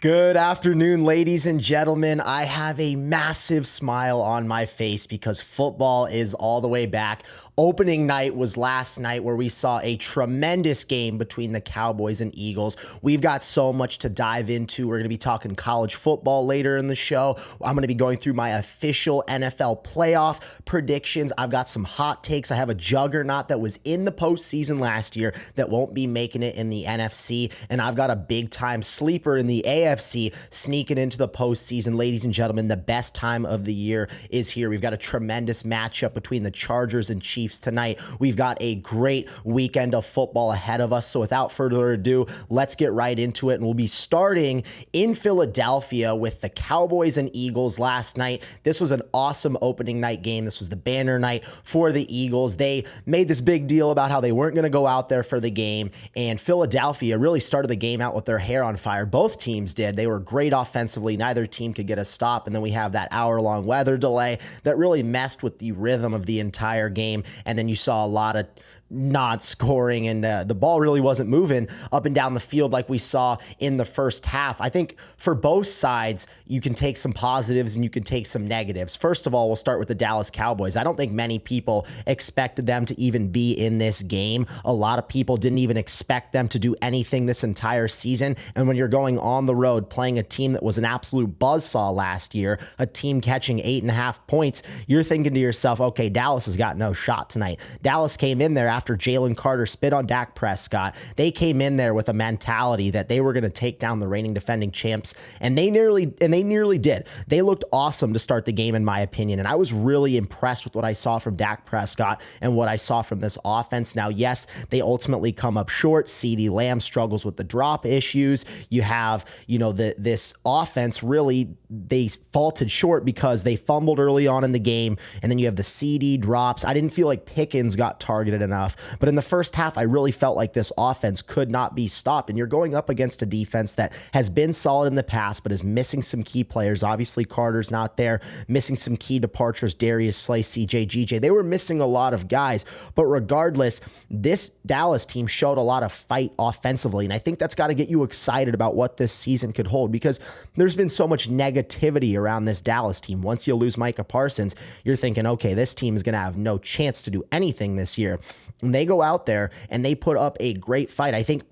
Good afternoon, ladies and gentlemen. I have a massive smile on my face because football is all the way back. Opening night was last night where we saw a tremendous game between the Cowboys and Eagles. We've got so much to dive into. We're going to be talking college football later in the show. I'm going to be going through my official NFL playoff predictions. I've got some hot takes. I have a juggernaut that was in the postseason last year that won't be making it in the NFC. And I've got a big time sleeper in the AFC sneaking into the postseason. Ladies and gentlemen, the best time of the year is here. We've got a tremendous matchup between the Chargers and Chiefs tonight. We've got a great weekend of football ahead of us. So without further ado, let's get right into it. And we'll be starting in Philadelphia with the Cowboys and Eagles last night. This was an awesome opening night game. This was the banner night for the Eagles. They made this big deal about how they weren't going to go out there for the game. And Philadelphia really started the game out with their hair on fire. Both teams did. They were great offensively. Neither team could get a stop. And then we have that hour-long weather delay that really messed with the rhythm of the entire game. And then you saw a lot of not scoring, and the ball really wasn't moving up and down the field like we saw in the first half. I think for both sides, you can take some positives and you can take some negatives. First of all, we'll start with the Dallas Cowboys. I don't think many people expected them to even be in this game. A lot of people didn't even expect them to do anything this entire season. And when you're going on the road playing a team that was an absolute buzzsaw last year, a team catching 8.5 points, you're thinking to yourself, okay, Dallas has got no shot tonight. Dallas came in there after Jalen Carter spit on Dak Prescott. They came in there with a mentality that they were going to take down the reigning defending champs, and they nearly did. They looked awesome to start the game, in my opinion, and I was really impressed with what I saw from Dak Prescott and what I saw from this offense. Now, yes, they ultimately come up short. CeeDee Lamb struggles with the drop issues. You have, this offense really, they faulted short because they fumbled early on in the game, and then you have the CD drops. I didn't feel like Pickens got targeted enough. But in the first half, I really felt like this offense could not be stopped. And you're going up against a defense that has been solid in the past, but is missing some key players. Obviously, Carter's not there. Missing some key departures, Darius Slay, CJ, GJ. They were missing a lot of guys. But regardless, this Dallas team showed a lot of fight offensively. And I think that's got to get you excited about what this season could hold, because there's been so much negativity around this Dallas team. Once you lose Micah Parsons, you're thinking, okay, this team is going to have no chance to do anything this year. And they go out there and they put up a great fight. I think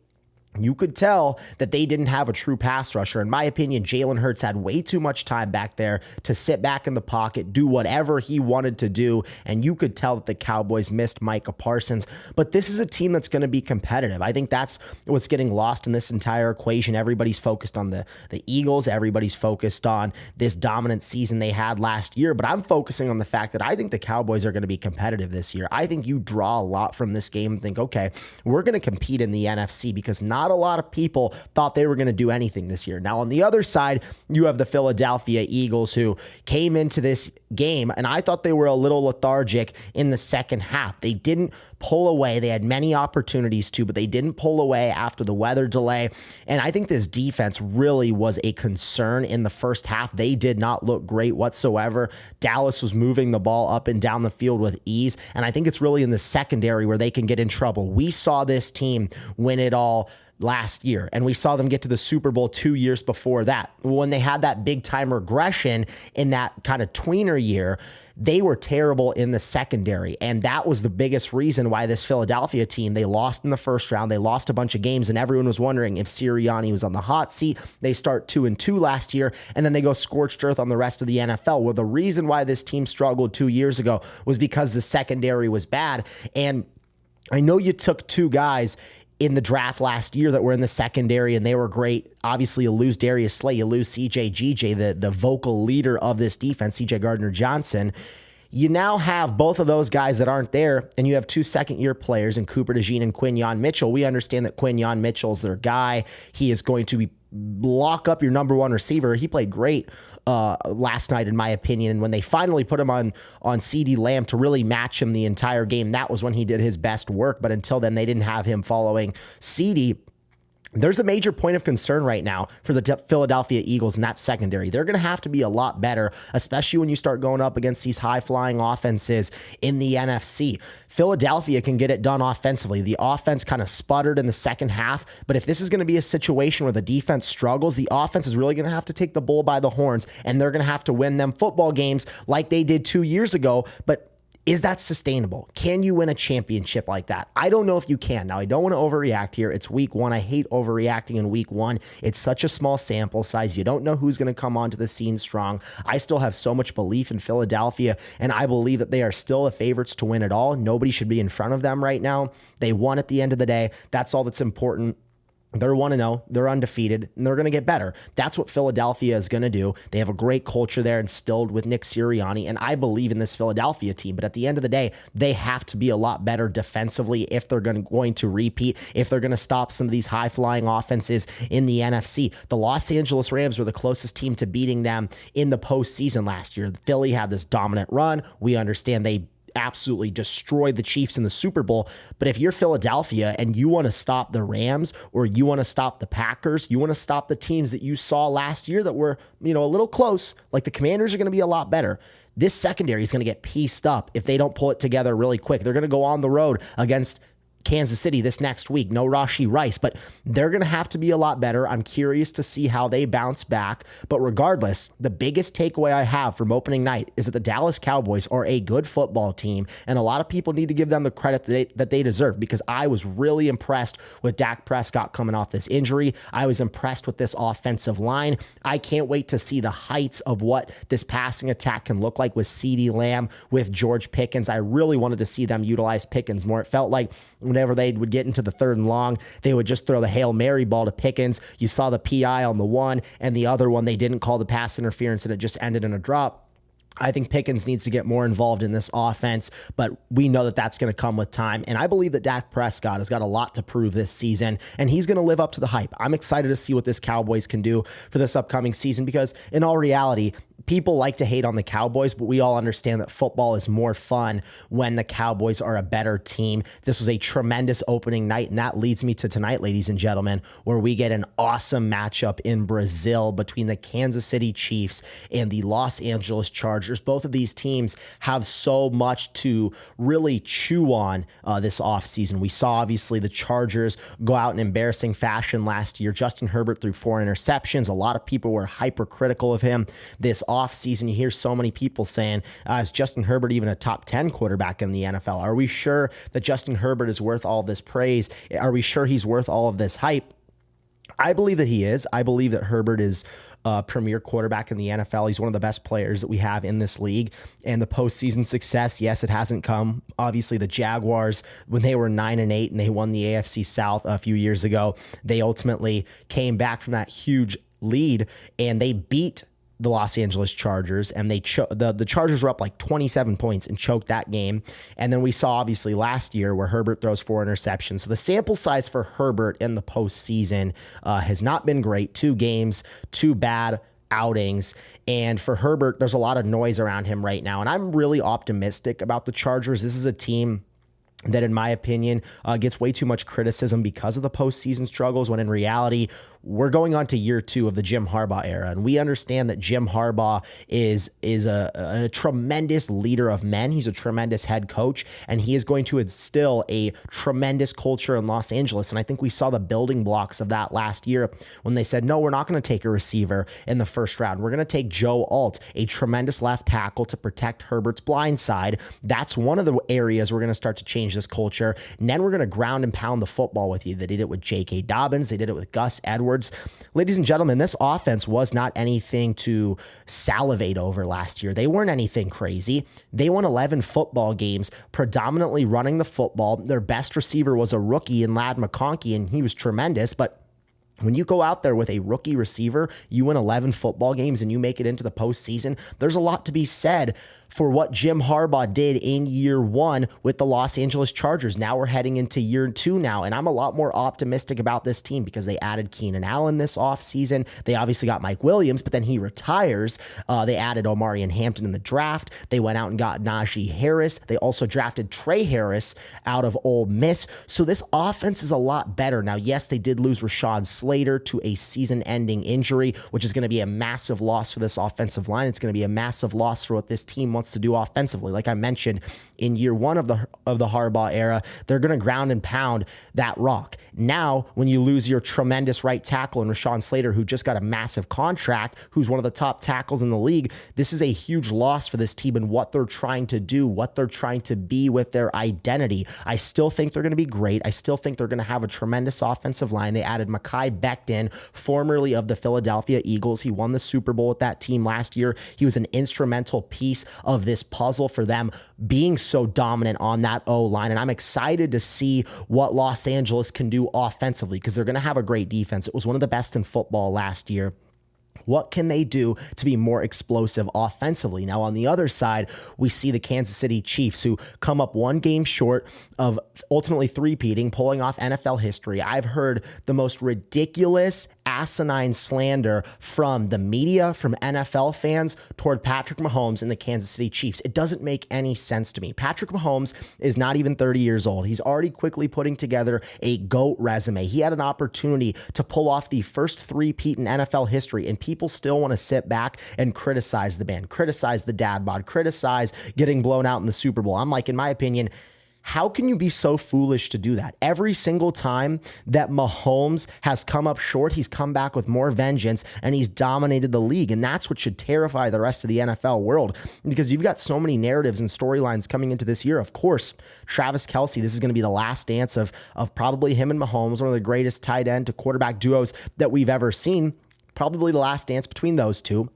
you could tell that they didn't have a true pass rusher. In my opinion, Jalen Hurts had way too much time back there to sit back in the pocket, do whatever he wanted to do, and you could tell that the Cowboys missed Micah Parsons. But this is a team that's going to be competitive. I think that's what's getting lost in this entire equation. Everybody's focused on the Eagles. Everybody's focused on this dominant season they had last year. But I'm focusing on the fact that I think the Cowboys are going to be competitive this year. I think you draw a lot from this game and think, okay, we're going to compete in the NFC, because not a lot of people thought they were going to do anything this year. Now, on the other side, you have the Philadelphia Eagles, who came into this game, and I thought they were a little lethargic in the second half. They didn't pull away. They had many opportunities to, but they didn't pull away after the weather delay. And I think this defense really was a concern in the first half. They did not look great whatsoever. Dallas was moving the ball up and down the field with ease. And I think it's really in the secondary where they can get in trouble. We saw this team win it all last year, and we saw them get to the Super Bowl 2 years before that. When they had that big time regression in that kind of tweener year, they were terrible in the secondary. And that was the biggest reason why this Philadelphia team, they lost in the first round. They lost a bunch of games, and everyone was wondering if Sirianni was on the hot seat. They start 2-2 last year, and then they go scorched earth on the rest of the NFL. Well, the reason why this team struggled 2 years ago was because the secondary was bad. And I know you took two guys in the draft last year that were in the secondary, and they were great. Obviously, you lose Darius Slay, you lose CJ GJ, the vocal leader of this defense, CJ Gardner-Johnson. You now have both of those guys that aren't there, and you have two second-year players in Cooper DeJean and Quinyon Mitchell. We understand that Quinyon Mitchell's their guy. He is going to lock up your number one receiver. He played great last night, in my opinion. And when they finally put him on CeeDee Lamb to really match him the entire game, that was when he did his best work. But until then, they didn't have him following CeeDee. There's a major point of concern right now for the Philadelphia Eagles in that secondary. They're going to have to be a lot better, especially when you start going up against these high-flying offenses in the NFC. Philadelphia can get it done offensively. The offense kind of sputtered in the second half, but if this is going to be a situation where the defense struggles, the offense is really going to have to take the bull by the horns, and they're going to have to win them football games like they did 2 years ago. But is that sustainable? Can you win a championship like that? I don't know if you can. Now, I don't want to overreact here. It's week one. I hate overreacting in week one. It's such a small sample size. You don't know who's going to come onto the scene strong. I still have so much belief in Philadelphia, and I believe that they are still the favorites to win it all. Nobody should be in front of them right now. They won at the end of the day. That's all that's important. They're 1-0, they're undefeated, and they're going to get better. That's what Philadelphia is going to do. They have a great culture there instilled with Nick Sirianni, and I believe in this Philadelphia team. But at the end of the day, they have to be a lot better defensively if they're going to repeat, if they're going to stop some of these high-flying offenses in the NFC. The Los Angeles Rams were the closest team to beating them in the postseason last year. Philly had this dominant run. We understand they absolutely destroyed the Chiefs in the Super Bowl. But if you're Philadelphia and you want to stop the Rams, or you want to stop the Packers, you want to stop the teams that you saw last year that were, a little close, like the Commanders are going to be a lot better. This secondary is going to get pieced up if they don't pull it together really quick. They're going to go on the road against Kansas City this next week. No Rashee Rice, but they're going to have to be a lot better. I'm curious to see how they bounce back. But regardless, the biggest takeaway I have from opening night is that the Dallas Cowboys are a good football team, and a lot of people need to give them the credit that they deserve, because I was really impressed with Dak Prescott coming off this injury. I was impressed with this offensive line. I can't wait to see the heights of what this passing attack can look like with CeeDee Lamb, with George Pickens. I really wanted to see them utilize Pickens more. It felt like whenever they would get into the 3rd and long, they would just throw the Hail Mary ball to Pickens. You saw the PI on the one, and the other one, they didn't call the pass interference, and it just ended in a drop. I think Pickens needs to get more involved in this offense, but we know that that's going to come with time. And I believe that Dak Prescott has got a lot to prove this season, and he's going to live up to the hype. I'm excited to see what this Cowboys can do for this upcoming season, because in all reality, people like to hate on the Cowboys, but we all understand that football is more fun when the Cowboys are a better team. This was a tremendous opening night, and that leads me to tonight, ladies and gentlemen, where we get an awesome matchup in Brazil between the Kansas City Chiefs and the Los Angeles Chargers. Both of these teams have so much to really chew on this offseason. We saw, obviously, the Chargers go out in embarrassing fashion last year. Justin Herbert threw 4 interceptions. A lot of people were hypercritical of him this offseason. You hear so many people saying, is Justin Herbert even a top 10 quarterback in the NFL? Are we sure that Justin Herbert is worth all this praise? Are we sure he's worth all of this hype? I believe that he is. I believe that Herbert is a premier quarterback in the NFL. He's one of the best players that we have in this league. And the postseason success, yes, it hasn't come. Obviously, the Jaguars, when they were 9-8 and they won the AFC South a few years ago, they ultimately came back from that huge lead, and they beat the Los Angeles Chargers, and the Chargers were up like 27 points and choked that game. And then we saw, obviously, last year where Herbert throws 4 interceptions. So the sample size for Herbert in the postseason has not been great. 2 games, 2 bad outings. And for Herbert, there's a lot of noise around him right now. And I'm really optimistic about the Chargers. This is a team that, in my opinion, gets way too much criticism because of the postseason struggles, when in reality, we're going on to year 2 of the Jim Harbaugh era. And we understand that Jim Harbaugh is a tremendous leader of men. He's a tremendous head coach, and he is going to instill a tremendous culture in Los Angeles. And I think we saw the building blocks of that last year when they said, no, we're not going to take a receiver in the first round. We're going to take Joe Alt, a tremendous left tackle, to protect Herbert's blind side. That's one of the areas we're going to start to change this culture. And then we're going to ground and pound the football with you. They did it with J.K. Dobbins. They did it with Gus Edwards. Ladies and gentlemen, this offense was not anything to salivate over last year. They weren't anything crazy. They won 11 football games, predominantly running the football. Their best receiver was a rookie in Ladd McConkey, and he was tremendous, but When you go out there with a rookie receiver, you win 11 football games and you make it into the postseason, there's a lot to be said for what Jim Harbaugh did in year one with the Los Angeles Chargers. Now we're heading into year two now, and I'm a lot more optimistic about this team because they added Keenan Allen this offseason. They obviously got Mike Williams, but then he retires. They added Omarion Hampton in the draft. They went out and got Najee Harris. They also drafted Trey Harris out of Ole Miss. So this offense is a lot better. Now, yes, they did lose Rashad Slater to a season-ending injury, which is going to be a massive loss for this offensive line. It's going to be a massive loss for what this team wants to do offensively. Like I mentioned, in year one of the Harbaugh era, they're going to ground and pound that rock. Now, when you lose your tremendous right tackle in Rashawn Slater, who just got a massive contract, who's one of the top tackles in the league, this is a huge loss for this team and what they're trying to do, what they're trying to be with their identity. I still think they're going to be great. I still think they're going to have a tremendous offensive line. They added Mekhi Becton, formerly of the Philadelphia Eagles. He won the Super Bowl with that team last year. He was an instrumental piece of this puzzle for them being so dominant on that O-line. And I'm excited to see what Los Angeles can do offensively because they're going to have a great defense. It was one of the best in football last year. What can they do to be more explosive offensively? Now, on the other side, we see the Kansas City Chiefs, who come up one game short of ultimately three-peating, pulling off NFL history. I've heard the most ridiculous, asinine slander from the media, from NFL fans toward Patrick Mahomes and the Kansas City Chiefs. It doesn't make any sense to me. Patrick Mahomes is not even 30 years old. He's already quickly putting together a GOAT resume. He had an opportunity to pull off the first three-peat in NFL history, and people still want to sit back and criticize the man, criticize the dad bod, criticize getting blown out in the Super Bowl. I'm like, in my opinion, how can you be so foolish to do that? Every single time that Mahomes has come up short, he's come back with more vengeance and he's dominated the league. And that's what should terrify the rest of the NFL world because you've got so many narratives and storylines coming into this year. Of course, Travis Kelce, this is going to be the last dance of probably him and Mahomes, one of the greatest tight end to quarterback duos that we've ever seen. Probably the last dance between those two.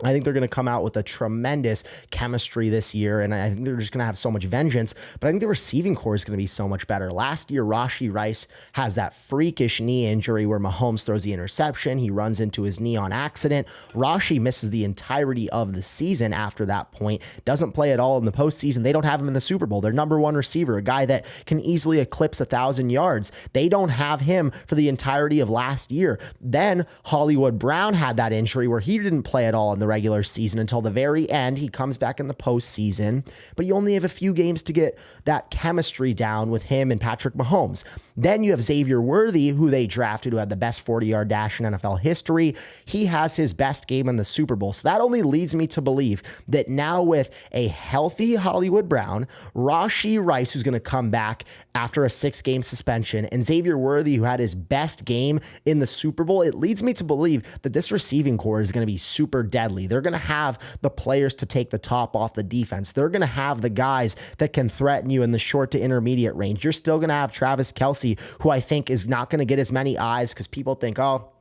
I think they're going to come out with a tremendous chemistry this year, and I think they're just going to have so much vengeance, but I think the receiving core is going to be so much better. Last year, Rashee Rice has that freakish knee injury where Mahomes throws the interception. He runs into his knee on accident. Rashee misses the entirety of the season after that point, doesn't play at all in the postseason. They don't have him in the Super Bowl. Their number one receiver, a guy that can easily eclipse 1,000 yards. They don't have him for the entirety of last year. Then Hollywood Brown had that injury where he didn't play at all in the regular season until the very end. He comes back in the postseason, but you only have a few games to get that chemistry down with him and Patrick Mahomes. Then you have Xavier Worthy, who they drafted, who had the best 40-yard dash in NFL history. He has his best game in the Super Bowl. So that only leads me to believe that now with a healthy Hollywood Brown, Rashee Rice, who's going to come back after a 6-game suspension, and Xavier Worthy, who had his best game in the Super Bowl, it leads me to believe that this receiving core is going to be super deadly. They're going to have the players to take the top off the defense. They're going to have the guys that can threaten you in the short to intermediate range. You're still going to have Travis Kelce, who I think is not going to get as many eyes because people think, oh,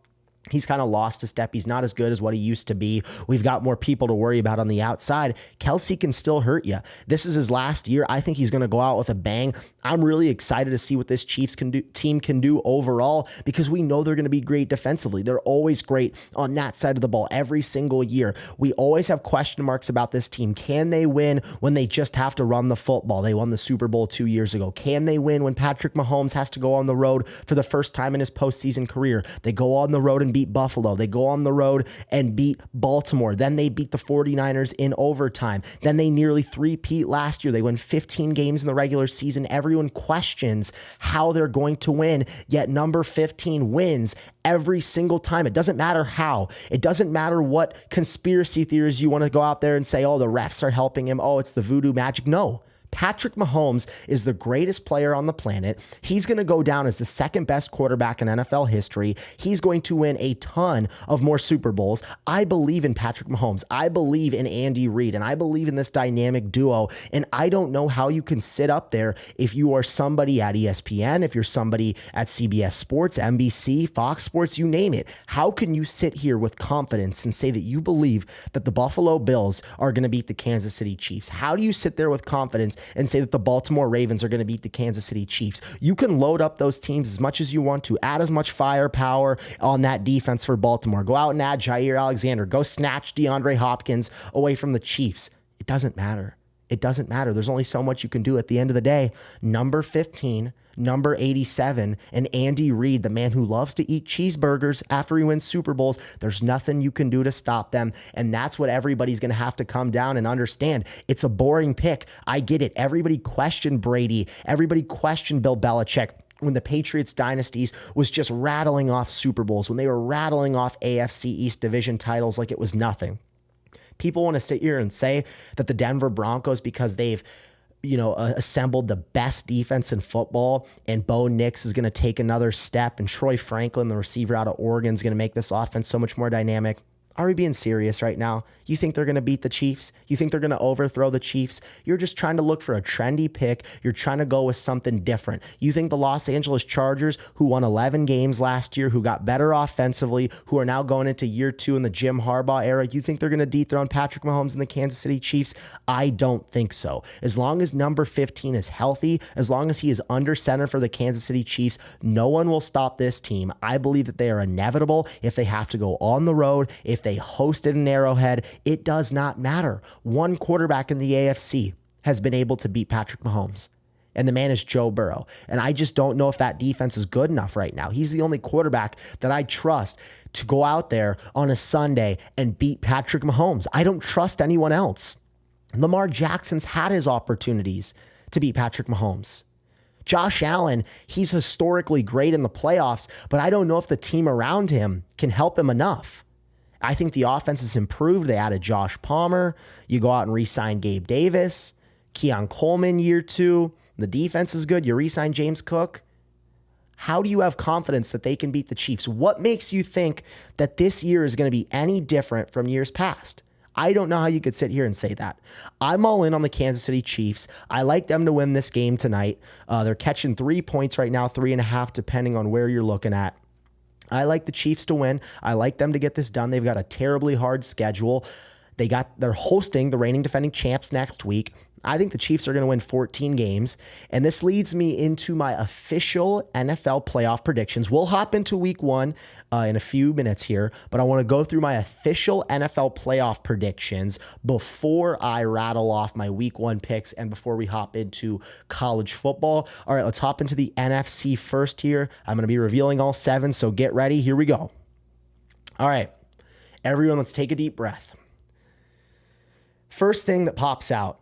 he's kind of lost a step. He's not as good as what he used to be. We've got more people to worry about on the outside. Kelce can still hurt you. This is his last year. I think he's going to go out with a bang. I'm really excited to see what this Chiefs team can do overall because we know they're going to be great defensively. They're always great on that side of the ball every single year. We always have question marks about this team. Can they win when they just have to run the football? They won the Super Bowl 2 years ago. Can they win when Patrick Mahomes has to go on the road for the first time in his postseason career? They go on the road and beat Buffalo. They go on the road and beat Baltimore. Then they beat the 49ers in overtime. Then they nearly three-peat last year. They win 15 games in the regular season. Everyone questions how they're going to win, yet number 15 wins every single time. It doesn't matter how. It doesn't matter what conspiracy theories you want to go out there and say, oh, the refs are helping him. Oh, it's the voodoo magic. No. Patrick Mahomes is the greatest player on the planet. He's going to go down as the second best quarterback in NFL history. He's going to win a ton of more Super Bowls. I believe in Patrick Mahomes. I believe in Andy Reid, and I believe in this dynamic duo. And I don't know how you can sit up there if you are somebody at ESPN, if you're somebody at CBS Sports, NBC, Fox Sports, you name it. How can you sit here with confidence and say that you believe that the Buffalo Bills are going to beat the Kansas City Chiefs? How do you sit there with confidence and say that the Baltimore Ravens are going to beat the Kansas City Chiefs. You can load up those teams as much as you want to, add as much firepower on that defense for Baltimore. Go out and add Jair Alexander. Go snatch DeAndre Hopkins away from the Chiefs. It doesn't matter. It doesn't matter. There's only so much you can do at the end of the day. Number 15, number 87, and Andy Reid, the man who loves to eat cheeseburgers after he wins Super Bowls, there's nothing you can do to stop them. And that's what everybody's going to have to come down and understand. It's a boring pick. I get it. Everybody questioned Brady. Everybody questioned Bill Belichick when the Patriots dynasties was just rattling off Super Bowls, when they were rattling off AFC East division titles like it was nothing. People want to sit here and say that the Denver Broncos, because they've, assembled the best defense in football, and Bo Nix is going to take another step, and Troy Franklin, the receiver out of Oregon, is going to make this offense so much more dynamic. Are we being serious right now? You think they're going to beat the Chiefs? You think they're going to overthrow the Chiefs? You're just trying to look for a trendy pick. You're trying to go with something different. You think the Los Angeles Chargers, who won 11 games last year, who got better offensively, who are now going into year 2 in the Jim Harbaugh era, you think they're going to dethrone Patrick Mahomes and the Kansas City Chiefs? I don't think so. As long as number 15 is healthy, as long as he is under center for the Kansas City Chiefs, no one will stop this team. I believe that they are inevitable. If they have to go on the road, if they hosted an Arrowhead, it does not matter. One quarterback in the AFC has been able to beat Patrick Mahomes, and the man is Joe Burrow. And I just don't know if that defense is good enough right now. He's the only quarterback that I trust to go out there on a Sunday and beat Patrick Mahomes. I don't trust anyone else. Lamar Jackson's had his opportunities to beat Patrick Mahomes. Josh Allen, he's historically great in the playoffs, but I don't know if the team around him can help him enough. I think the offense has improved. They added Josh Palmer. You go out and re-sign Gabe Davis, Keon Coleman year 2. The defense is good. You re-sign James Cook. How do you have confidence that they can beat the Chiefs? What makes you think that this year is going to be any different from years past? I don't know how you could sit here and say that. I'm all in on the Kansas City Chiefs. I like them to win this game tonight. They're catching 3 points right now, 3.5, depending on where you're looking at. I like the Chiefs to win. I like them to get this done. They've got a terribly hard schedule. They're hosting the reigning defending champs next week. I think the Chiefs are going to win 14 games. And this leads me into my official NFL playoff predictions. We'll hop into week 1 in a few minutes here, but I want to go through my official NFL playoff predictions before I rattle off my week 1 picks and before we hop into college football. All right, let's hop into the NFC first here. I'm going to be revealing all 7, so get ready. Here we go. All right, everyone, let's take a deep breath. First thing that pops out,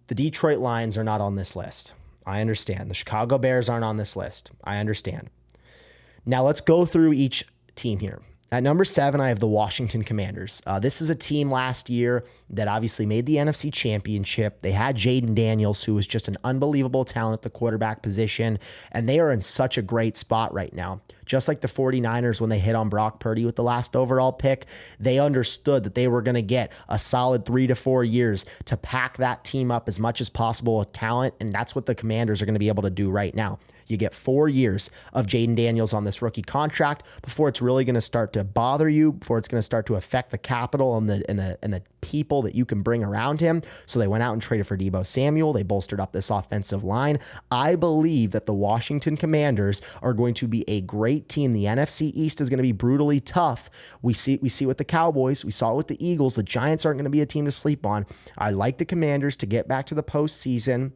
the Detroit Lions are not on this list. I understand. The Chicago Bears aren't on this list. I understand. Now let's go through each team here. At number 7, I have the Washington Commanders. This is a team last year that obviously made the NFC Championship. They had Jaden Daniels, who was just an unbelievable talent at the quarterback position, and they are in such a great spot right now. Just like the 49ers when they hit on Brock Purdy with the last overall pick, they understood that they were going to get a solid 3 to 4 years to pack that team up as much as possible with talent, and that's what the Commanders are going to be able to do right now. You get 4 years of Jaden Daniels on this rookie contract before it's really going to start to bother you, before it's going to start to affect the capital and the people that you can bring around him. So they went out and traded for Deebo Samuel. They bolstered up this offensive line. I believe that the Washington Commanders are going to be a great team. The NFC East is going to be brutally tough. We see with the Cowboys. We saw it with the Eagles. The Giants aren't going to be a team to sleep on. I like the Commanders to get back to the postseason.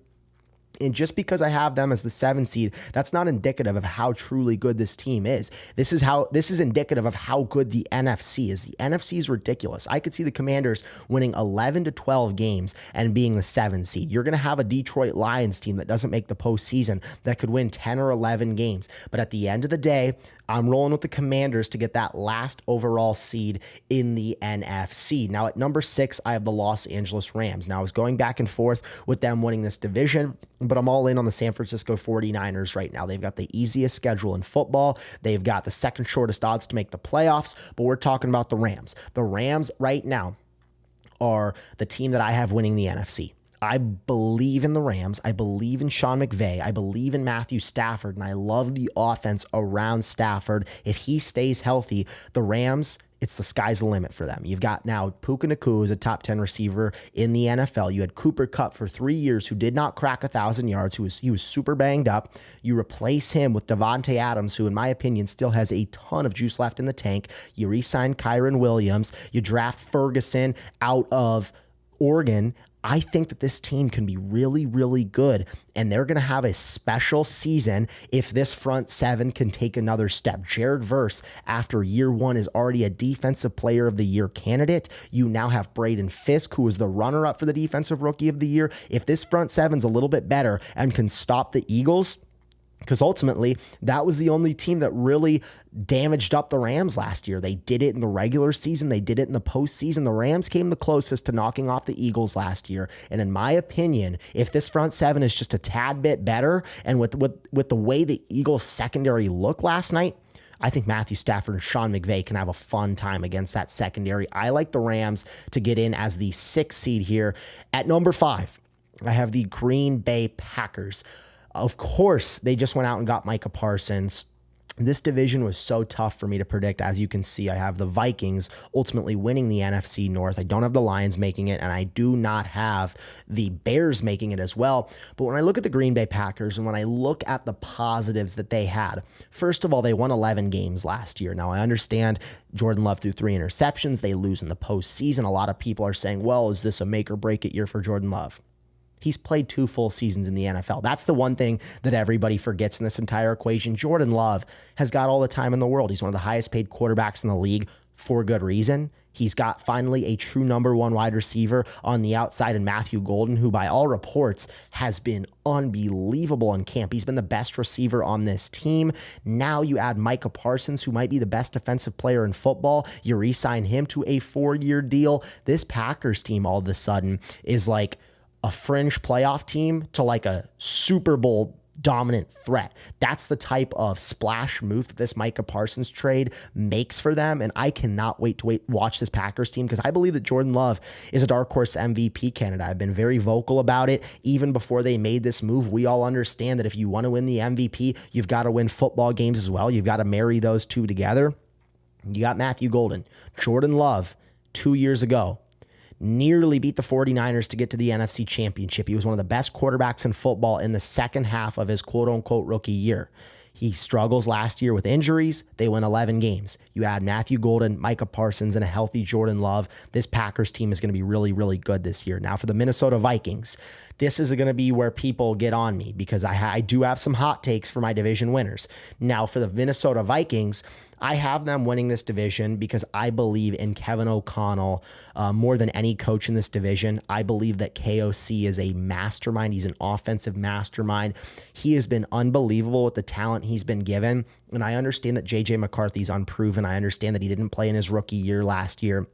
And just because I have them as the 7 seed, that's not indicative of how truly good this team is. This is indicative of how good the NFC is. The NFC is ridiculous. I could see the Commanders winning 11 to 12 games and being the 7 seed. You're going to have a Detroit Lions team that doesn't make the postseason that could win 10 or 11 games. But at the end of the day, I'm rolling with the Commanders to get that last overall seed in the NFC. Now at number 6, I have the Los Angeles Rams. Now I was going back and forth with them winning this division, but I'm all in on the San Francisco 49ers right now. They've got the easiest schedule in football. They've got the second shortest odds to make the playoffs, but we're talking about the Rams. The Rams right now are the team that I have winning the NFC. I believe in the Rams. I believe in Sean McVay. I believe in Matthew Stafford, and I love the offense around Stafford. If he stays healthy, the Rams, it's the sky's the limit for them. You've got now Puka Nacua, who's a top 10 receiver in the NFL. You had Cooper Kupp for 3 years, who did not crack 1,000 yards, he was super banged up. You replace him with Devontae Adams, who in my opinion still has a ton of juice left in the tank. You re-sign Kyron Williams. You draft Ferguson out of Oregon. I think that this team can be really, really good, and they're going to have a special season if this front seven can take another step. Jared Verse, after year one, is already a Defensive Player of the Year candidate. You now have Braden Fisk, who is the runner-up for the Defensive Rookie of the Year. If this front seven's a little bit better and can stop the Eagles, because ultimately, that was the only team that really damaged up the Rams last year. They did it in the regular season. They did it in the postseason. The Rams came the closest to knocking off the Eagles last year. And in my opinion, if this front seven is just a tad bit better, and with the way the Eagles secondary looked last night, I think Matthew Stafford and Sean McVay can have a fun time against that secondary. I like the Rams to get in as the 6th seed here. At number 5, I have the Green Bay Packers. Of course, they just went out and got Micah Parsons. This division was so tough for me to predict. As you can see, I have the Vikings ultimately winning the NFC North. I don't have the Lions making it, and I do not have the Bears making it as well. But when I look at the Green Bay Packers and when I look at the positives that they had, first of all, they won 11 games last year. Now, I understand Jordan Love threw 3 interceptions. They lose in the postseason. A lot of people are saying, well, is this a make or break it year for Jordan Love? He's played 2 full seasons in the NFL. That's the one thing that everybody forgets in this entire equation. Jordan Love has got all the time in the world. He's one of the highest paid quarterbacks in the league for good reason. He's got finally a true number 1 wide receiver on the outside in Matthew Golden, who by all reports has been unbelievable in camp. He's been the best receiver on this team. Now you add Micah Parsons, who might be the best defensive player in football. You re-sign him to a 4-year deal. This Packers team all of a sudden is like a fringe playoff team to like a Super Bowl dominant threat. That's the type of splash move that this Micah Parsons trade makes for them. And I cannot wait to watch this Packers team, because I believe that Jordan Love is a dark horse MVP candidate. I've been very vocal about it even before they made this move. We all understand that if you want to win the MVP, you've got to win football games as well. You've got to marry those two together. You got Matthew Golden. Jordan Love 2 years ago nearly beat the 49ers to get to the NFC Championship. He was one of the best quarterbacks in football in the second half of his quote-unquote rookie year. He struggles last year with injuries. They win 11 games. You add Matthew Golden, Micah Parsons, and a healthy Jordan Love. This Packers team is going to be really, really good this year. Now for the Minnesota Vikings, this is going to be where people get on me, because I do have some hot takes for my division winners. Now for the Minnesota Vikings, I have them winning this division because I believe in Kevin O'Connell more than any coach in this division. I believe that KOC is a mastermind. He's an offensive mastermind. He has been unbelievable with the talent he's been given. And I understand that J.J. McCarthy's unproven. I understand that he didn't play in his rookie year last year.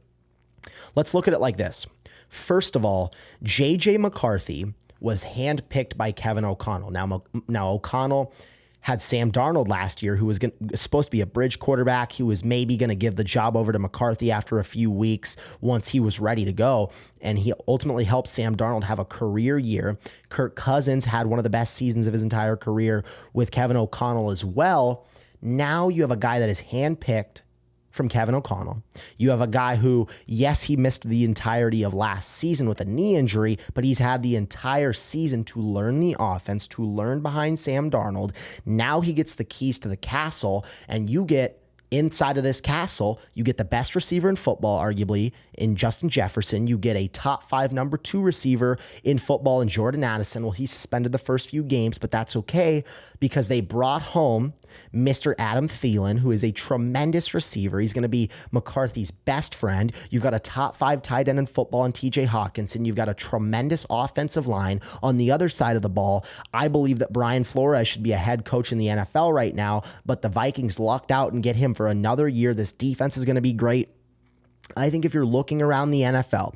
Let's look at it like this. First of all, J.J. McCarthy was handpicked by Kevin O'Connell. Now O'Connell had Sam Darnold last year, who was supposed to be a bridge quarterback. He was maybe going to give the job over to McCarthy after a few weeks once he was ready to go. And he ultimately helped Sam Darnold have a career year. Kirk Cousins had one of the best seasons of his entire career with Kevin O'Connell as well. Now you have a guy that is handpicked from Kevin O'Connell. You have a guy who, yes, he missed the entirety of last season with a knee injury, but he's had the entire season to learn the offense, to learn behind Sam Darnold. Now he gets the keys to the castle, and you get inside of this castle, you get the best receiver in football, arguably, in Justin Jefferson. You get a top 5 number 2 receiver in football in Jordan Addison. Well, he suspended the first few games, but that's okay because they brought home Mr. Adam Thielen, who is a tremendous receiver. He's going to be McCarthy's best friend. You've got a top 5 tight end in football in TJ Hawkinson. You've got a tremendous offensive line on the other side of the ball. I believe that Brian Flores should be a head coach in the NFL right now, but the Vikings lucked out and get him for another year. This defense is going to be great. I think if you're looking around the NFL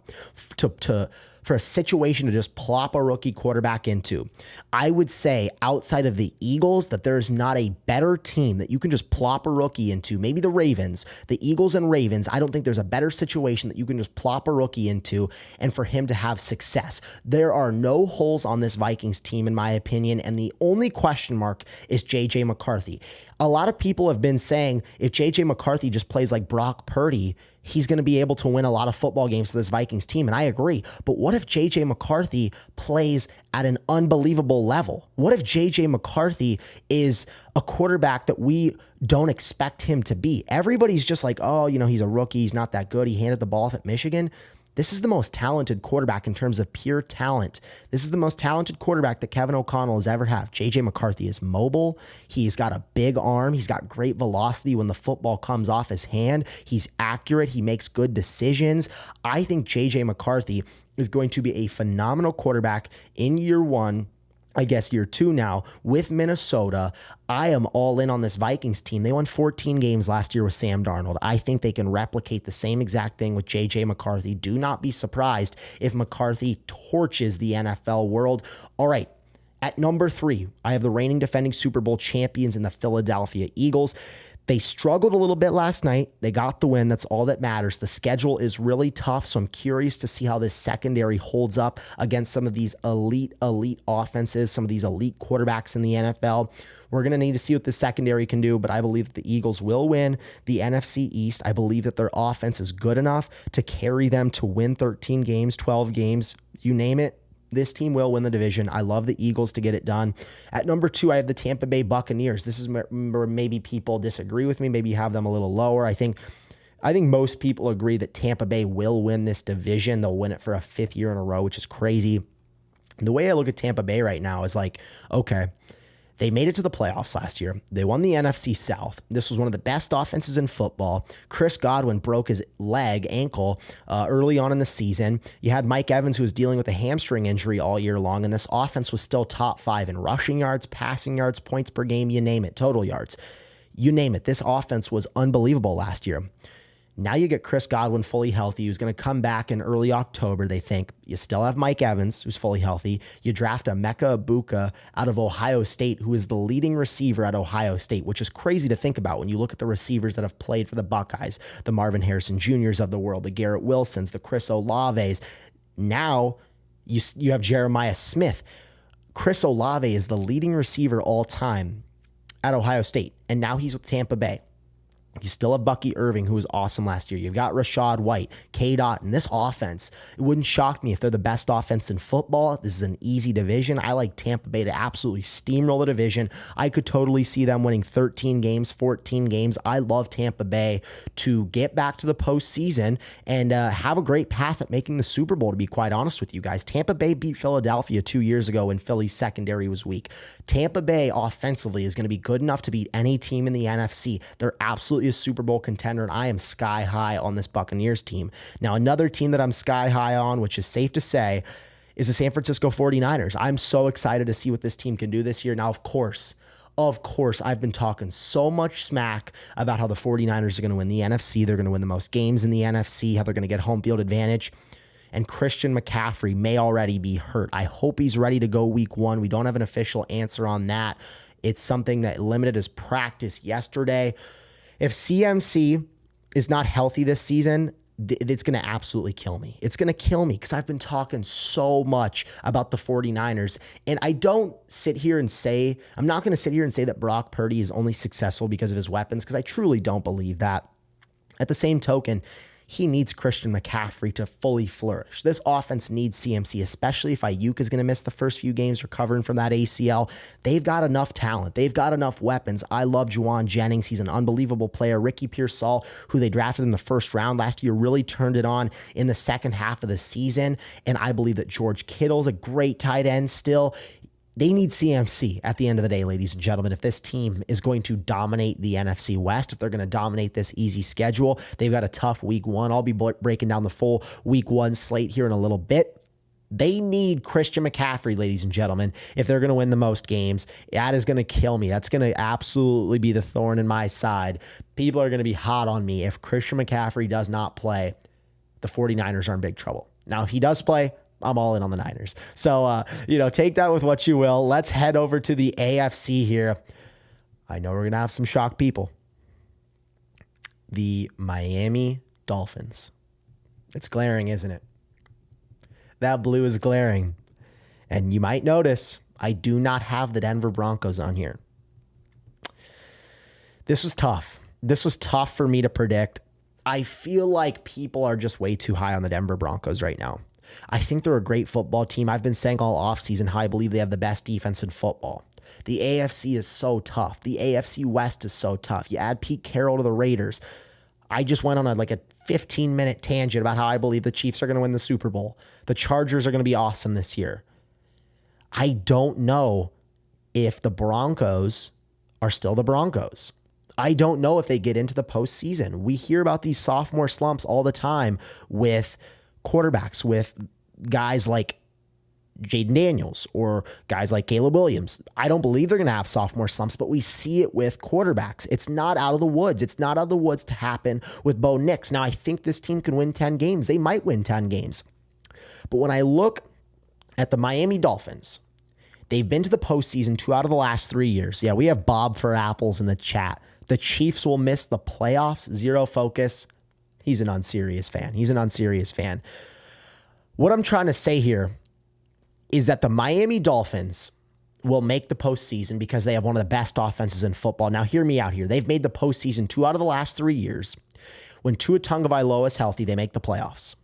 to for a situation to just plop a rookie quarterback into. I would say outside of the Eagles that there's not a better team that you can just plop a rookie into. Maybe the Ravens, the Eagles and Ravens. I don't think there's a better situation that you can just plop a rookie into and for him to have success. There are no holes on this Vikings team, in my opinion, and the only question mark is J.J. McCarthy. A lot of people have been saying if J.J. McCarthy just plays like Brock Purdy, he's going to be able to win a lot of football games for this Vikings team, and I agree. But what if J.J. McCarthy plays at an unbelievable level? What if J.J. McCarthy is a quarterback that we don't expect him to be? Everybody's just like, oh, he's a rookie. He's not that good. He handed the ball off at Michigan. This is the most talented quarterback in terms of pure talent. This is the most talented quarterback that Kevin O'Connell has ever had. J.J. McCarthy is mobile. He's got a big arm. He's got great velocity when the football comes off his hand. He's accurate. He makes good decisions. I think J.J. McCarthy is going to be a phenomenal quarterback in year one. I guess year two now with Minnesota. I am all in on this Vikings team. They won 14 games last year with Sam Darnold. I think they can replicate the same exact thing with J.J. McCarthy. Do not be surprised if McCarthy torches the NFL world. All right. At number 3, I have the reigning defending Super Bowl champions in the Philadelphia Eagles. They struggled a little bit last night. They got the win. That's all that matters. The schedule is really tough, so I'm curious to see how this secondary holds up against some of these elite offenses, some of these elite quarterbacks in the NFL. We're going to need to see what the secondary can do, but I believe that the Eagles will win the NFC East. I believe that their offense is good enough to carry them to win 13 games, 12 games, you name it. This team will win the division. I love the Eagles to get it done. At number 2, I have the Tampa Bay Buccaneers. This is where maybe people disagree with me. Maybe you have them a little lower. I think most people agree that Tampa Bay will win this division. They'll win it for a 5th year in a row, which is crazy. The way I look at Tampa Bay right now is like, okay, they made it to the playoffs last year. They won the NFC South. This was one of the best offenses in football. Chris Godwin broke his ankle early on in the season. You had Mike Evans, who was dealing with a hamstring injury all year long, and this offense was still top 5 in rushing yards, passing yards, points per game, you name it, total yards. You name it. This offense was unbelievable last year. Now you get Chris Godwin fully healthy, who's going to come back in early October, they think. You still have Mike Evans, who's fully healthy. You draft a Emeka Egbuka out of Ohio State, who is the leading receiver at Ohio State, which is crazy to think about when you look at the receivers that have played for the Buckeyes, the Marvin Harrison Jr.'s of the world, the Garrett Wilsons, the Chris Olaves. Now you have Jeremiah Smith. Chris Olave is the leading receiver all time at Ohio State, and now he's with Tampa Bay. You still have Bucky Irving, who was awesome last year. You've got Rashad White, K-Dot, and this offense. It wouldn't shock me if they're the best offense in football. This is an easy division. I like Tampa Bay to absolutely steamroll the division. I could totally see them winning 13 games, 14 games. I love Tampa Bay to get back to the postseason and have a great path at making the Super Bowl, to be quite honest with you guys. Tampa Bay beat Philadelphia 2 years ago when Philly's secondary was weak. Tampa Bay offensively is going to be good enough to beat any team in the NFC. They're absolutely a Super Bowl contender, and I am sky high on this Buccaneers team. Now, another team that I'm sky high on, which is safe to say, is the San Francisco 49ers. I'm so excited to see what this team can do this year. Now, of course, I've been talking so much smack about how the 49ers are going to win the NFC. They're going to win the most games in the NFC, how they're going to get home field advantage. And Christian McCaffrey may already be hurt. I hope he's ready to go week 1. We don't have an official answer on that. It's something that limited his practice yesterday. If CMC is not healthy this season, it's going to absolutely kill me. It's going to kill me because I've been talking so much about the 49ers. And I'm not going to sit here and say that Brock Purdy is only successful because of his weapons, because I truly don't believe that. At the same token, he needs Christian McCaffrey to fully flourish. This offense needs CMC, especially if Ayuk is going to miss the first few games recovering from that ACL. They've got enough talent. They've got enough weapons. I love Juwan Jennings. He's an unbelievable player. Ricky Pearsall, who they drafted in the first round last year, really turned it on in the second half of the season. And I believe that George Kittle's a great tight end still. They need CMC at the end of the day, ladies and gentlemen. If this team is going to dominate the NFC West, if they're going to dominate this easy schedule, they've got a tough week 1. I'll be breaking down the full week 1 slate here in a little bit. They need Christian McCaffrey, ladies and gentlemen, if they're going to win the most games. That is going to kill me. That's going to absolutely be the thorn in my side. People are going to be hot on me. If Christian McCaffrey does not play, the 49ers are in big trouble. Now, if he does play, I'm all in on the Niners. So, take that with what you will. Let's head over to the AFC here. I know we're going to have some shocked people. The Miami Dolphins. It's glaring, isn't it? That blue is glaring. And you might notice I do not have the Denver Broncos on here. This was tough. This was tough for me to predict. I feel like people are just way too high on the Denver Broncos right now. I think they're a great football team. I've been saying all offseason how I believe they have the best defense in football. The AFC is so tough. The AFC West is so tough. You add Pete Carroll to the Raiders. I just went on a 15-minute tangent about how I believe the Chiefs are going to win the Super Bowl. The Chargers are going to be awesome this year. I don't know if the Broncos are still the Broncos. I don't know if they get into the postseason. We hear about these sophomore slumps all the time with quarterbacks, with guys like Jaden Daniels or guys like Caleb Williams. I don't believe they're going to have sophomore slumps, but we see it with quarterbacks. It's not out of the woods. It's not out of the woods to happen with Bo Nix. Now, I think this team can win 10 games. They might win 10 games. But when I look at the Miami Dolphins, they've been to the postseason 2 out of the last 3 years. Yeah, we have Bob for Apples in the chat. The Chiefs will miss the playoffs. Zero focus. He's an unserious fan. What I'm trying to say here is that the Miami Dolphins will make the postseason because they have one of the best offenses in football. Now, hear me out here. They've made the postseason 2 out of the last 3 years. When Tua Tagovailoa is healthy, they make the playoffs.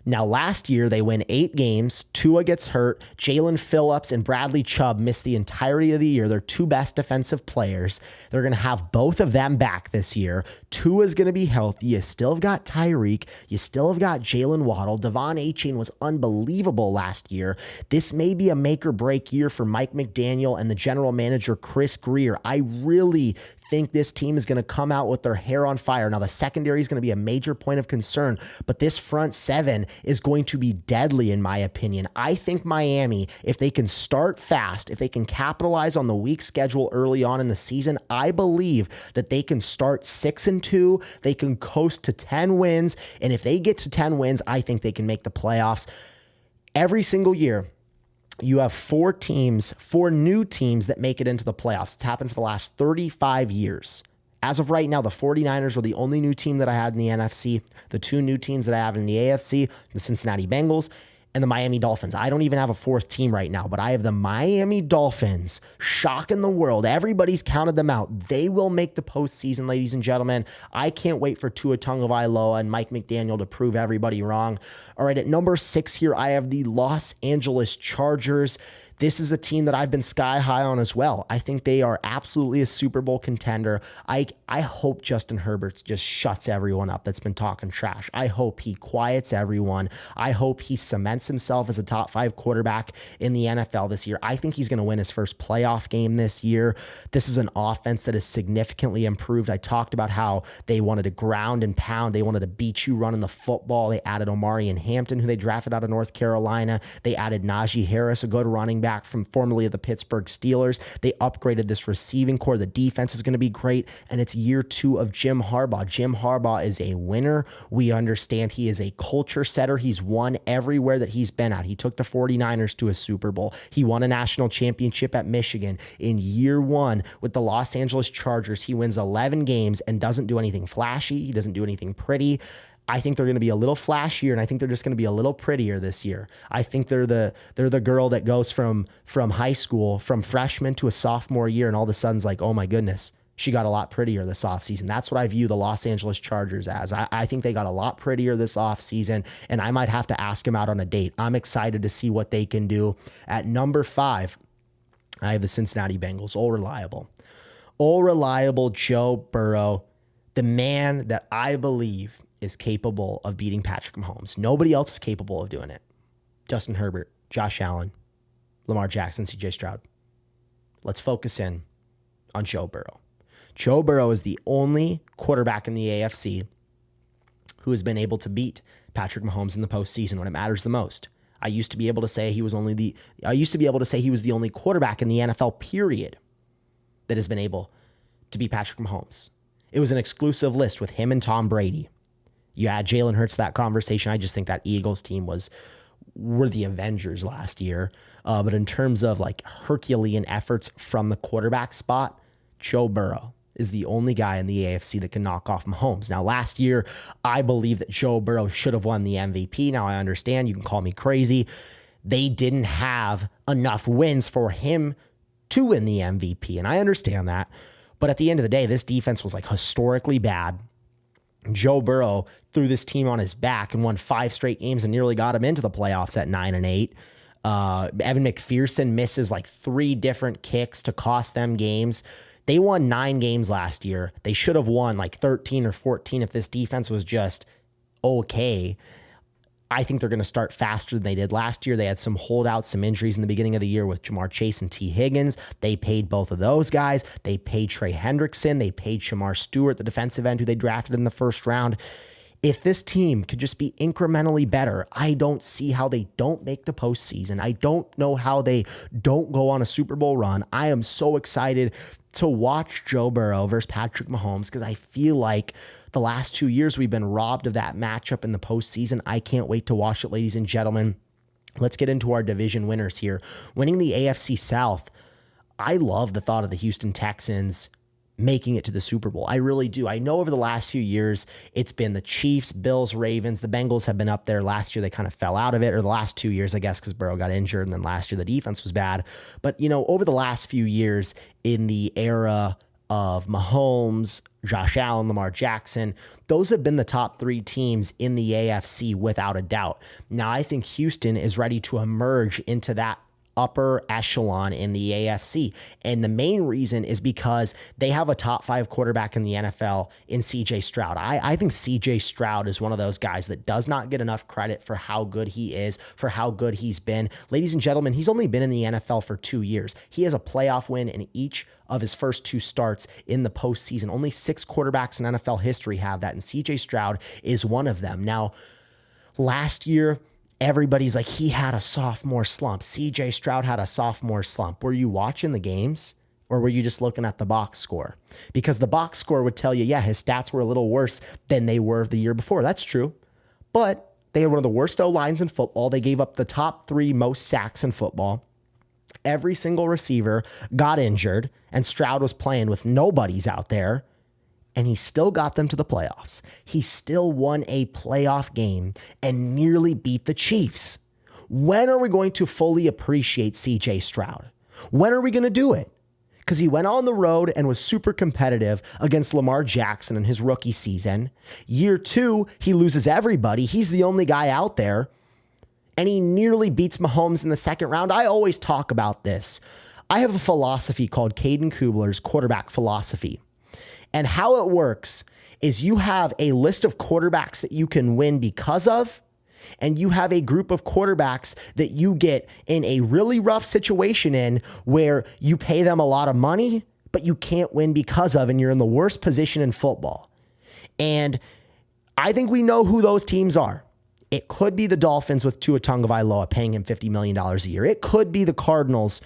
Now, last year, they win 8 games. Tua gets hurt. Jalen Phillips and Bradley Chubb miss the entirety of the year. They're 2 best defensive players. They're going to have both of them back this year. Tua's going to be healthy. You still have got Tyreek. You still have got Jalen Waddle. Devon Achane was unbelievable last year. This may be a make or break year for Mike McDaniel and the general manager, Chris Grier. I really think this team is going to come out with their hair on fire. Now, the secondary is going to be a major point of concern, but this front 7 is going to be deadly, in my opinion. I think Miami, if they can start fast, if they can capitalize on the weak schedule early on in the season, I believe that they can start 6-2. They can coast to 10 wins. And if they get to 10 wins, I think they can make the playoffs. Every single year, you have 4 new teams that make it into the playoffs. It's happened for the last 35 years. As of right now, the 49ers were the only new team that I had in the NFC. The 2 new teams that I have in the AFC, the Cincinnati Bengals and the Miami Dolphins. I don't even have a 4th team right now, but I have the Miami Dolphins shocking the world. Everybody's counted them out. They will make the postseason, ladies and gentlemen. I can't wait for Tua Tagovailoa and Mike McDaniel to prove everybody wrong. All right, at number 6 here, I have the Los Angeles Chargers. This is a team that I've been sky high on as well. I think they are absolutely a Super Bowl contender. I hope Justin Herbert just shuts everyone up that's been talking trash. I hope he quiets everyone. I hope he cements himself as a top 5 quarterback in the NFL this year. I think he's going to win his first playoff game this year. This is an offense that is significantly improved. I talked about how they wanted to ground and pound. They wanted to beat you running the football. They added Omarion Hampton, who they drafted out of North Carolina. They added Najee Harris, a good running back from formerly of the Pittsburgh Steelers. They upgraded this receiving core. The defense is going to be great, and it's year 2 of Jim Harbaugh. Jim Harbaugh is a winner. We understand he is a culture setter. He's won everywhere that he's been at. He took the 49ers to a Super Bowl. He won a national championship at Michigan. In year 1 with the Los Angeles Chargers, he wins 11 games and doesn't do anything flashy. He doesn't do anything pretty. I think they're going to be a little flashier, and I think they're just going to be a little prettier this year. I think they're the girl that goes from high school, from freshman to a sophomore year, and all of a sudden like, oh my goodness, she got a lot prettier this offseason. That's what I view the Los Angeles Chargers as. I think they got a lot prettier this offseason, and I might have to ask them out on a date. I'm excited to see what they can do. At number 5, I have the Cincinnati Bengals, all reliable Joe Burrow, the man that I believe is capable of beating Patrick Mahomes. Nobody else is capable of doing it. Justin Herbert, Josh Allen, Lamar Jackson, CJ Stroud. Let's focus in on Joe Burrow. Joe Burrow is the only quarterback in the AFC who has been able to beat Patrick Mahomes in the postseason when it matters the most. I used to be able to say he was the only quarterback in the NFL period that has been able to beat Patrick Mahomes. It was an exclusive list with him and Tom Brady. You add Jalen Hurts to that conversation. I just think that Eagles team was were the Avengers last year. But in terms of like Herculean efforts from the quarterback spot, Joe Burrow is the only guy in the AFC that can knock off Mahomes. Now, last year, I believe that Joe Burrow should have won the MVP. Now, I understand you can call me crazy. They didn't have enough wins for him to win the MVP, and I understand that. But at the end of the day, this defense was like historically bad. Joe Burrow threw this team on his back and won 5 straight games and nearly got him into the playoffs at 9-8. Evan McPherson misses like 3 different kicks to cost them games. They won 9 games last year. They should have won like 13 or 14 if this defense was just okay. I think they're going to start faster than they did last year. They had some holdouts, some injuries in the beginning of the year with Jamar Chase and T. Higgins. They paid both of those guys. They paid Trey Hendrickson. They paid Shamar Stewart, the defensive end who they drafted in the first round. If this team could just be incrementally better, I don't see how they don't make the postseason. I don't know how they don't go on a Super Bowl run. I am so excited to watch Joe Burrow versus Patrick Mahomes because I feel like the last 2 years we've been robbed of that matchup in the postseason. I can't wait to watch it, ladies and gentlemen. Let's get into our division winners here. Winning the AFC South, I love the thought of the Houston Texans making it to the Super Bowl. I really do. I know over the last few years, it's been the Chiefs, Bills, Ravens. The Bengals have been up there. Last year, they kind of fell out of it, or the last 2 years, I guess, because Burrow got injured, and then last year, the defense was bad. But, you know, over the last few years, in the era of Mahomes, Josh Allen, Lamar Jackson, those have been the top 3 teams in the AFC without a doubt. Now, I think Houston is ready to emerge into that upper echelon in the AFC. And the main reason is because they have a top 5 quarterback in the NFL in CJ Stroud. I think CJ Stroud is one of those guys that does not get enough credit for how good he is, for how good he's been. Ladies and gentlemen, he's only been in the NFL for 2 years. He has a playoff win in each of his first 2 starts in the postseason. Only 6 quarterbacks in NFL history have that, and CJ Stroud is one of them. Now, last year, everybody's like, he had a sophomore slump. CJ Stroud had a sophomore slump. Were you watching the games or were you just looking at the box score? Because the box score would tell you, yeah, his stats were a little worse than they were the year before. That's true. But they had one of the worst O-lines in football. They gave up the top 3 most sacks in football. Every single receiver got injured, and Stroud was playing with nobodies out there. And he still got them to the playoffs. He still won a playoff game and nearly beat the Chiefs. When are we going to fully appreciate CJ Stroud? When are we going to do it? Because he went on the road and was super competitive against Lamar Jackson in his rookie season. Year 2, he loses everybody. He's the only guy out there. And he nearly beats Mahomes in the second round. I always talk about this. I have a philosophy called Caden Kubler's quarterback philosophy. And how it works is you have a list of quarterbacks that you can win because of, and you have a group of quarterbacks that you get in a really rough situation in where you pay them a lot of money, but you can't win because of, and you're in the worst position in football. And I think we know who those teams are. It could be the Dolphins with Tua Tagovailoa paying him $50 million a year. It could be the Cardinals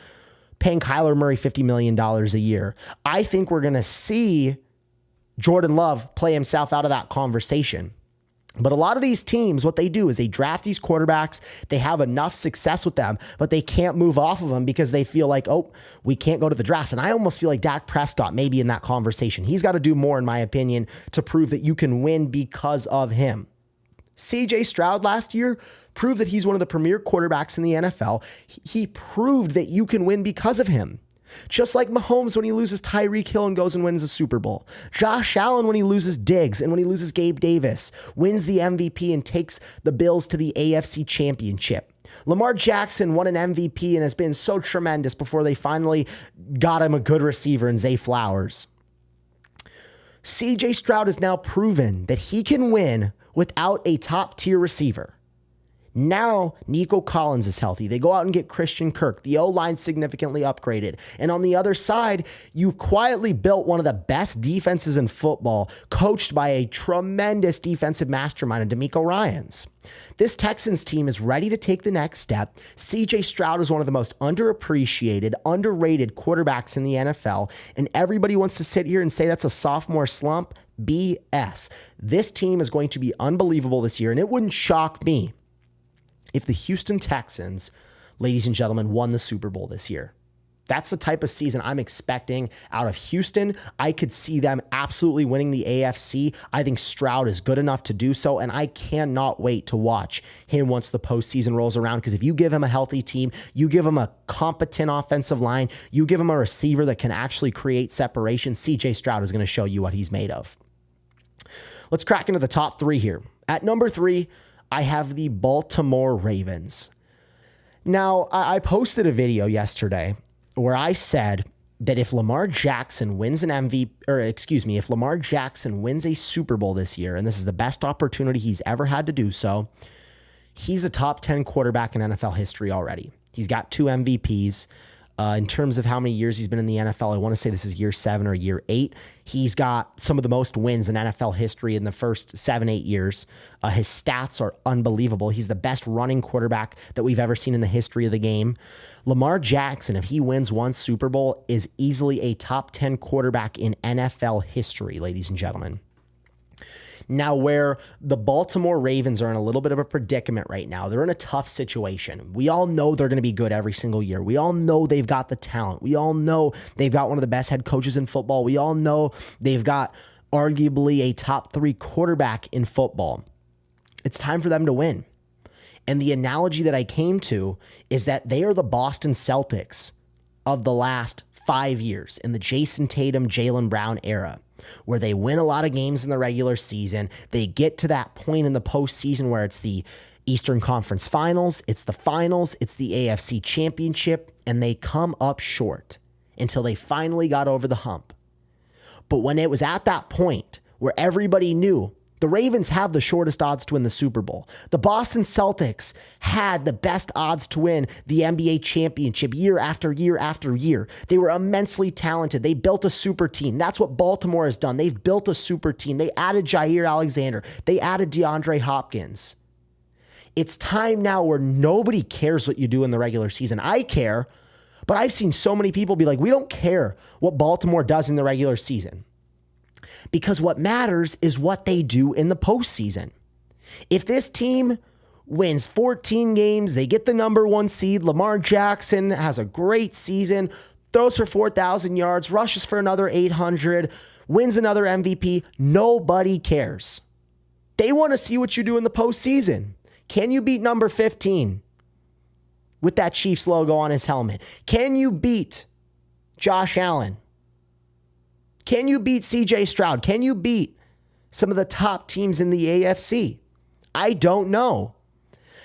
paying Kyler Murray $50 million a year. I think we're going to see Jordan Love play himself out of that conversation. But a lot of these teams, what they do is they draft these quarterbacks, they have enough success with them, but they can't move off of them because they feel like, oh, we can't go to the draft. And I almost feel like Dak Prescott may be in that conversation. He's got to do more, in my opinion, to prove that you can win because of him. CJ Stroud last year proved that he's one of the premier quarterbacks in the NFL. He proved that you can win because of him. Just like Mahomes when he loses Tyreek Hill and goes and wins a Super Bowl. Josh Allen when he loses Diggs and when he loses Gabe Davis, wins the MVP and takes the Bills to the AFC Championship. Lamar Jackson won an MVP and has been so tremendous before they finally got him a good receiver in Zay Flowers. CJ Stroud has now proven that he can win without a top-tier receiver. Now, Nico Collins is healthy. They go out and get Christian Kirk. The O-line significantly upgraded. And on the other side, you quietly built one of the best defenses in football, coached by a tremendous defensive mastermind in DeMeco Ryans. This Texans team is ready to take the next step. CJ Stroud is one of the most underappreciated, underrated quarterbacks in the NFL, and everybody wants to sit here and say that's a sophomore slump. BS. This team is going to be unbelievable this year, and it wouldn't shock me if the Houston Texans, ladies and gentlemen, won the Super Bowl this year. That's the type of season I'm expecting out of Houston. I could see them absolutely winning the AFC. I think Stroud is good enough to do so, and I cannot wait to watch him once the postseason rolls around, because if you give him a healthy team, you give him a competent offensive line, you give him a receiver that can actually create separation, CJ Stroud is going to show you what he's made of. Let's crack into the top three here. At number 3, I have the Baltimore Ravens. Now, I posted a video yesterday where I said that if Lamar Jackson wins if Lamar Jackson wins a Super Bowl this year, and this is the best opportunity he's ever had to do so, he's a top 10 quarterback in NFL history already. He's got 2 MVPs. In terms of how many years he's been in the NFL, I want to say this is year 7 or year 8. He's got some of the most wins in NFL history in the first 7-8 years. His stats are unbelievable. He's the best running quarterback that we've ever seen in the history of the game. Lamar Jackson, if he wins one Super Bowl, is easily a top 10 quarterback in NFL history, ladies and gentlemen. Now, where the Baltimore Ravens are in a little bit of a predicament right now, they're in a tough situation. We all know they're going to be good every single year. We all know they've got the talent. We all know they've got one of the best head coaches in football. We all know they've got arguably a top 3 quarterback in football. It's time for them to win. And the analogy that I came to is that they are the Boston Celtics of the last 5 years in the Jason Tatum, Jaylen Brown era, where they win a lot of games in the regular season. They get to that point in the postseason where it's the Eastern Conference Finals, it's the finals, it's the AFC Championship, and they come up short until they finally got over the hump. But when it was at that point where everybody knew the Ravens have the shortest odds to win the Super Bowl, the Boston Celtics had the best odds to win the NBA championship year after year after year. They were immensely talented. They built a super team. That's what Baltimore has done. They've built a super team. They added Jair Alexander. They added DeAndre Hopkins. It's time now where nobody cares what you do in the regular season. I care, but I've seen so many people be like, we don't care what Baltimore does in the regular season. Because what matters is what they do in the postseason. If this team wins 14 games, they get the number 1 seed, Lamar Jackson has a great season, throws for 4,000 yards, rushes for another 800, wins another MVP, nobody cares. They want to see what you do in the postseason. Can you beat number 15 with that Chiefs logo on his helmet? Can you beat Josh Allen? Can you beat CJ Stroud? Can you beat some of the top teams in the AFC? I don't know.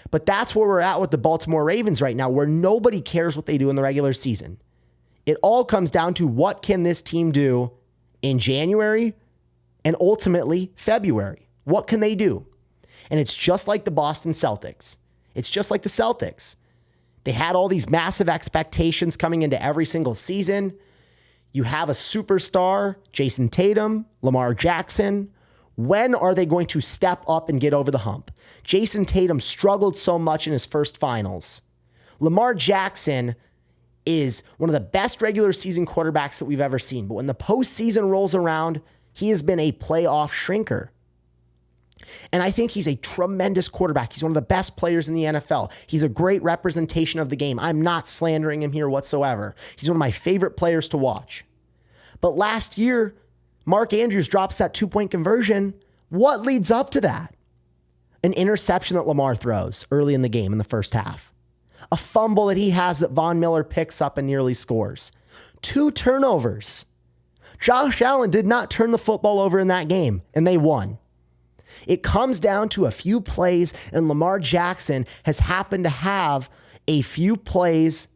But that's where we're at with the Baltimore Ravens right now, where nobody cares what they do in the regular season. It all comes down to what can this team do in January and ultimately February. What can they do? And it's just like the Boston Celtics. It's just like the Celtics. They had all these massive expectations coming into every single season. You have a superstar, Jason Tatum, Lamar Jackson. When are they going to step up and get over the hump? Jason Tatum struggled so much in his first finals. Lamar Jackson is one of the best regular season quarterbacks that we've ever seen. But when the postseason rolls around, he has been a playoff shrinker. And I think he's a tremendous quarterback. He's one of the best players in the NFL. He's a great representation of the game. I'm not slandering him here whatsoever. He's one of my favorite players to watch. But last year, Mark Andrews drops that 2-point conversion. What leads up to that? An interception that Lamar throws early in the game in the first half. A fumble that he has that Von Miller picks up and nearly scores. 2 turnovers. Josh Allen did not turn the football over in that game, and they won. It comes down to a few plays, and Lamar Jackson has happened to have a few plays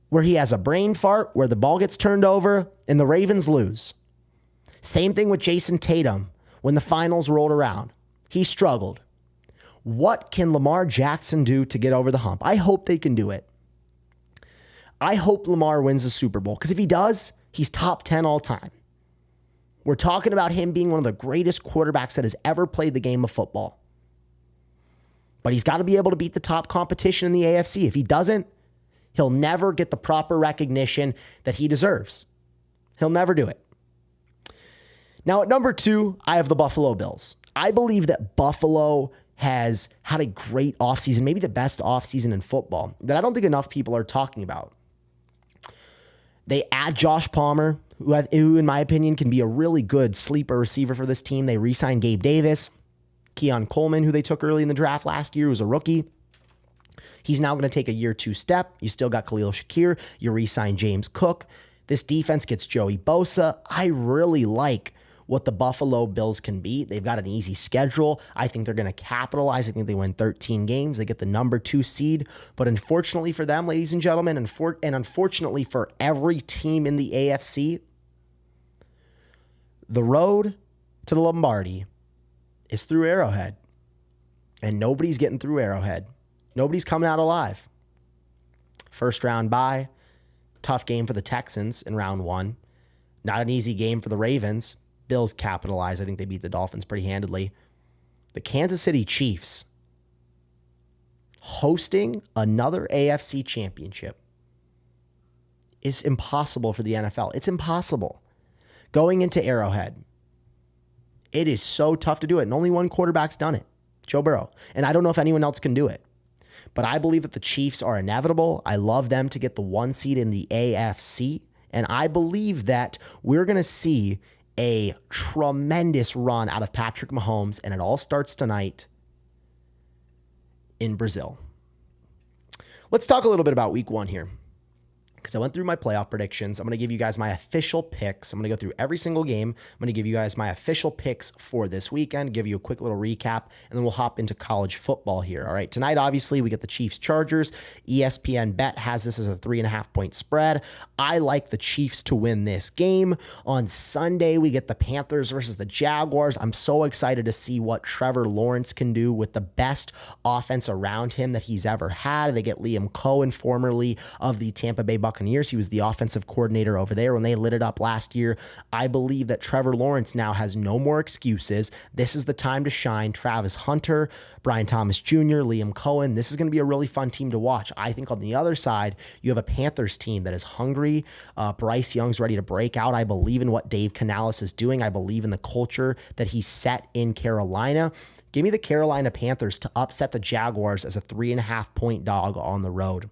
where he has a brain fart, where the ball gets turned over, and the Ravens lose. Same thing with Jason Tatum when the finals rolled around. He struggled. What can Lamar Jackson do to get over the hump? I hope they can do it. I hope Lamar wins the Super Bowl, because if he does, he's top 10 all time. We're talking about him being one of the greatest quarterbacks that has ever played the game of football. But he's got to be able to beat the top competition in the AFC. If he doesn't, he'll never get the proper recognition that he deserves. He'll never do it. Now at number 2, I have the Buffalo Bills. I believe that Buffalo has had a great offseason, maybe the best offseason in football that I don't think enough people are talking about. They add Josh Palmer, who in my opinion can be a really good sleeper receiver for this team. They re-signed Gabe Davis, Keon Coleman, who they took early in the draft last year, was a rookie. He's now going to take a year 2 step. You still got Khalil Shakir. You re-signed James Cook. This defense gets Joey Bosa. I really like what the Buffalo Bills can be. They've got an easy schedule. I think they're going to capitalize. I think they win 13 games. They get the number 2 seed. But unfortunately for them, ladies and gentlemen, and unfortunately for every team in the AFC, the road to the Lombardi is through Arrowhead. And nobody's getting through Arrowhead. Nobody's coming out alive. First round bye. Tough game for the Texans in round 1. Not an easy game for the Ravens. Bills capitalize. I think they beat the Dolphins pretty handedly. The Kansas City Chiefs hosting another AFC championship is impossible for the NFL. It's impossible. Going into Arrowhead, it is so tough to do it, and only one quarterback's done it, Joe Burrow. And I don't know if anyone else can do it. But I believe that the Chiefs are inevitable. I love them to get the 1 seed in the AFC. And I believe that we're going to see a tremendous run out of Patrick Mahomes, and it all starts tonight in Brazil. Let's talk a little bit about week 1 here, because I went through my playoff predictions. I'm going to give you guys my official picks. I'm going to go through every single game. I'm going to give you guys my official picks for this weekend, give you a quick little recap, and then we'll hop into college football here. All right, tonight, obviously, we get the Chiefs Chargers. ESPN Bet has this as a 3.5-point spread. I like the Chiefs to win this game. On Sunday, we get the Panthers versus the Jaguars. I'm so excited to see what Trevor Lawrence can do with the best offense around him that he's ever had. They get Liam Cohen, formerly of the Tampa Bay Buccaneers. He was the offensive coordinator over there when they lit it up last year. I believe that Trevor Lawrence now has no more excuses. This is the time to shine. Travis Hunter, Brian Thomas Jr., Liam Cohen. This is going to be a really fun team to watch. I think on the other side, you have a Panthers team that is hungry. Bryce Young's ready to break out. I believe in what Dave Canales is doing. I believe in the culture that he set in Carolina. Give me the Carolina Panthers to upset the Jaguars as a 3.5-point dog on the road.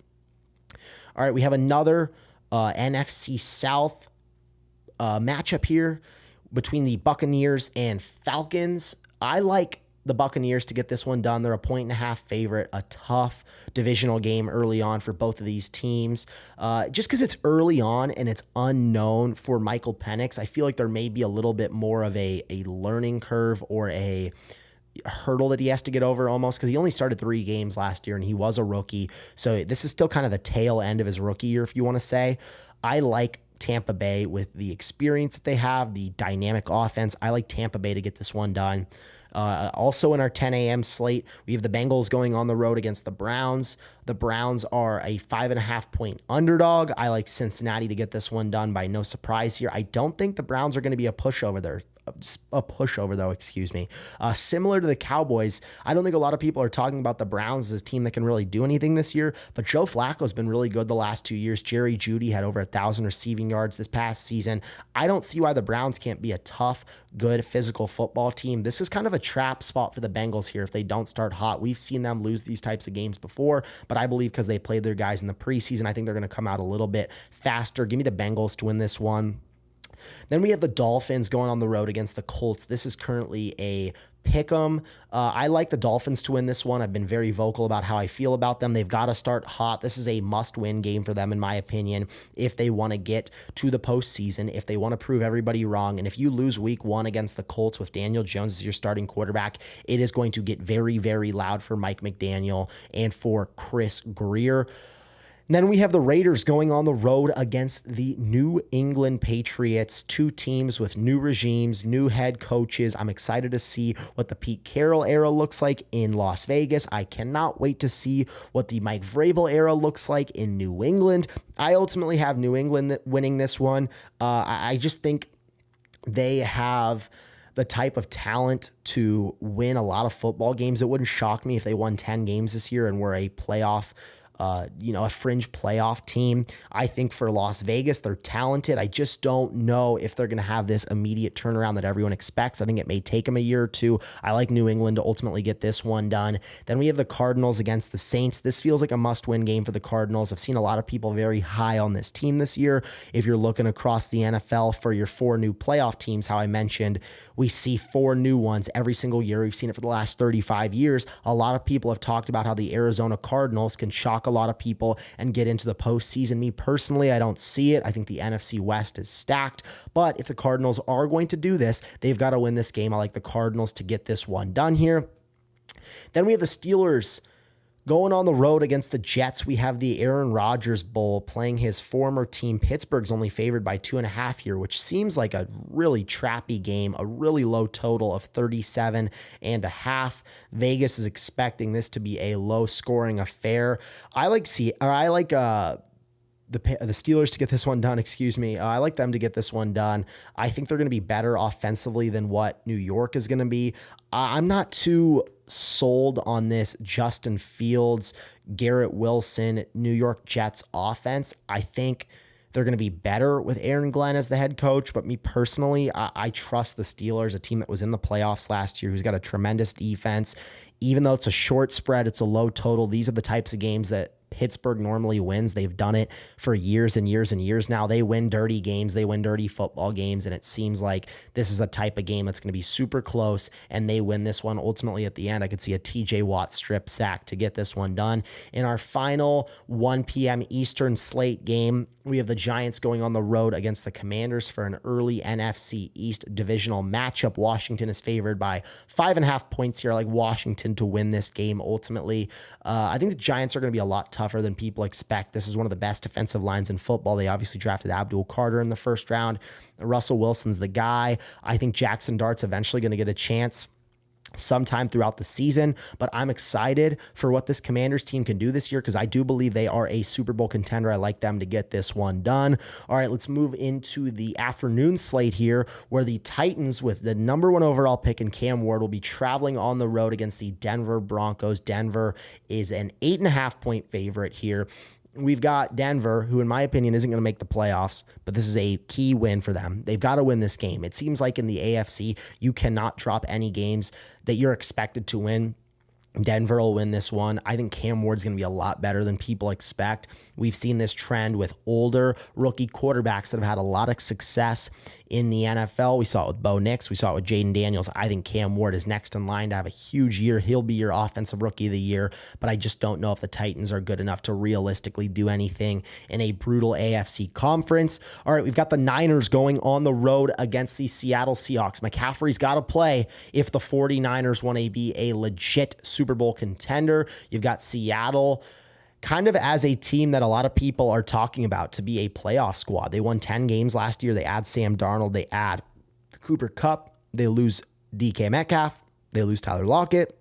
All right, we have another NFC South matchup here between the Buccaneers and Falcons. I like the Buccaneers to get this one done. They're a 1.5-point favorite, a tough divisional game early on for both of these teams. Just because it's early on and it's unknown for Michael Penix, I feel like there may be a little bit more of a learning curve or a hurdle that he has to get over almost, because he only started 3 games last year and he was a rookie. So this is still kind of the tail end of his rookie year, if you want to say. I like Tampa Bay with the experience that they have, the dynamic offense. I like Tampa Bay to get this one done. Also in our 10 a.m. slate, we have the Bengals going on the road against the Browns. The Browns are a 5.5-point underdog. I like Cincinnati to get this one done by no surprise here. I don't think the Browns are going to be a pushover there. Similar to the Cowboys, I don't think a lot of people are talking about the Browns as a team that can really do anything this year, but Joe Flacco's been really good the last 2 years. Jerry Jeudy had over 1,000 receiving yards this past season. I don't see why the Browns can't be a tough, good, physical football team. This is kind of a trap spot for the Bengals here if they don't start hot. We've seen them lose these types of games before, but I believe because they played their guys in the preseason, I think they're going to come out a little bit faster. Give me the Bengals to win this one. Then we have the Dolphins going on the road against the Colts. This is currently a pick'em. I like the Dolphins to win this one. I've been very vocal about how I feel about them. They've got to start hot. This is a must-win game for them, in my opinion, if they want to get to the postseason, if they want to prove everybody wrong. And if you lose week 1 against the Colts with Daniel Jones as your starting quarterback, it is going to get very, very loud for Mike McDaniel and for Chris Grier. And then we have the Raiders going on the road against the New England Patriots, 2 teams with new regimes, new head coaches. I'm excited to see what the Pete Carroll era looks like in Las Vegas. I cannot wait to see what the Mike Vrabel era looks like in New England. I ultimately have New England winning this one. I just think they have the type of talent to win a lot of football games. It wouldn't shock me if they won 10 games this year and were a playoff a fringe playoff team. I think for Las Vegas, they're talented. I just don't know if they're going to have this immediate turnaround that everyone expects. I think it may take them a year or two. I like New England to ultimately get this one done. Then we have the Cardinals against the Saints. This feels like a must-win game for the Cardinals. I've seen a lot of people very high on this team this year. If you're looking across the NFL for your 4 new playoff teams, how I mentioned, we see 4 new ones every single year. We've seen it for the last 35 years. A lot of people have talked about how the Arizona Cardinals can shock a lot of people and get into the postseason. Me personally, I don't see it. I think the NFC West is stacked. But if the Cardinals are going to do this, they've got to win this game. I like the Cardinals to get this one done here. Then we have the Steelers going on the road against the Jets. We have the Aaron Rodgers Bowl playing his former team. Pittsburgh's only favored by 2.5 here, which seems like a really trappy game, a really low total of 37.5. Vegas is expecting this to be a low scoring affair. I like the Steelers to get this one done. I like them to get this one done. I think they're going to be better offensively than what New York is going to be. I'm not too sold on this Justin Fields, Garrett Wilson, New York Jets offense. I think they're going to be better with Aaron Glenn as the head coach, but me personally, I trust the Steelers, a team that was in the playoffs last year, who's got a tremendous defense. Even though it's a short spread, it's a low total. These are the types of games that Pittsburgh normally wins. They've done it for years and years and years now. They win dirty games. They win dirty football games, and it seems like this is a type of game that's going to be super close, and they win this one. Ultimately, at the end, I could see a TJ Watt strip sack to get this one done. In our final 1 p.m. Eastern slate game, we have the Giants going on the road against the Commanders for an early NFC East divisional matchup. Washington is favored by 5.5 points here. I like Washington to win this game ultimately. I think the Giants are going to be a lot tougher than people expect. This is one of the best defensive lines in football. They obviously drafted Abdul Carter in the first round. Russell Wilson's the guy. I think Jackson Dart's eventually going to get a chance sometime throughout the season, but I'm excited for what this Commanders team can do this year because I do believe they are a Super Bowl contender. I like them to get this one done. All right, let's move into the afternoon slate here where the Titans with the number 1 overall pick in Cam Ward will be traveling on the road against the Denver Broncos. Denver is an 8.5 point favorite here. We've got Denver, who in my opinion isn't going to make the playoffs, but this is a key win for them. They've got to win this game. It seems like in the AFC, you cannot drop any games that you're expected to win. Denver will win this one. I think Cam Ward's going to be a lot better than people expect. We've seen this trend with older rookie quarterbacks that have had a lot of success in the NFL. We saw it with Bo Nix. We saw it with Jaden Daniels. I think Cam Ward is next in line to have a huge year. He'll be your offensive rookie of the year, but I just don't know if the Titans are good enough to realistically do anything in a brutal AFC conference. All right, we've got the Niners going on the road against the Seattle Seahawks. McCaffrey's got to play if the 49ers want to be a legit Super Bowl contender. You've got Seattle kind of as a team that a lot of people are talking about to be a playoff squad. They won 10 games last year. They add Sam Darnold. They add Cooper Kupp. They lose DK Metcalf. They lose Tyler Lockett.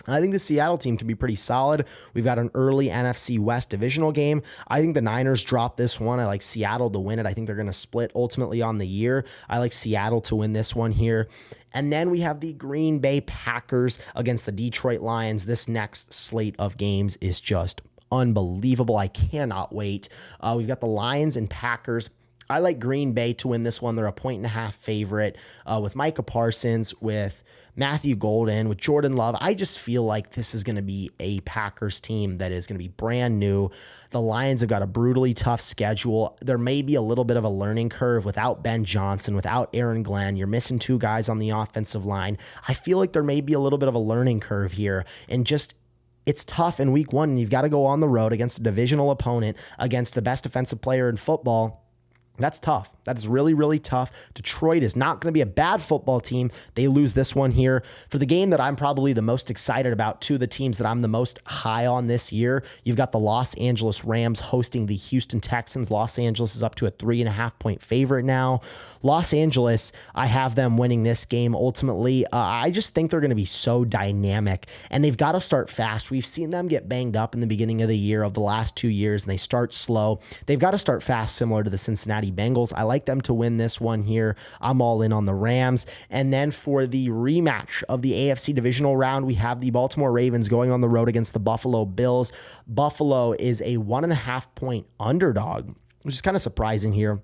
I think the Seattle team can be pretty solid. We've got an early NFC West divisional game. I think the Niners drop this one. I like Seattle to win it. I think they're going to split ultimately on the year. I like Seattle to win this one here. And then we have the Green Bay Packers against the Detroit Lions. This next slate of games is just unbelievable. I cannot wait. We've got the Lions and Packers. I like Green Bay to win this one. They're a 1.5 favorite with Micah Parsons, with Matthew Golden, with Jordan Love. I just feel like this is going to be a Packers team that is going to be brand new. The Lions have got a brutally tough schedule. There may be a little bit of a learning curve without Ben Johnson, without Aaron Glenn. You're missing 2 guys on the offensive line. I feel like there may be a little bit of a learning curve here, and just it's tough in week 1. You've got to go on the road against a divisional opponent, against the best defensive player in football. That's tough. That is really, really tough. Detroit is not going to be a bad football team. They lose this one here. For the game that I'm probably the most excited about, 2 of the teams that I'm the most high on this year, you've got the Los Angeles Rams hosting the Houston Texans. Los Angeles is up to a 3.5 point favorite now. Los Angeles, I have them winning this game ultimately. I just think they're going to be so dynamic, and they've got to start fast. We've seen them get banged up in the beginning of the year of the last 2 years, and they start slow. They've got to start fast, similar to the Cincinnati Cincinnati Bengals. I like them to win this one here. I'm all in on the Rams. And then for the rematch of the AFC divisional round, we have the Baltimore Ravens going on the road against the Buffalo Bills. Buffalo is a 1.5-point underdog, which is kind of surprising here.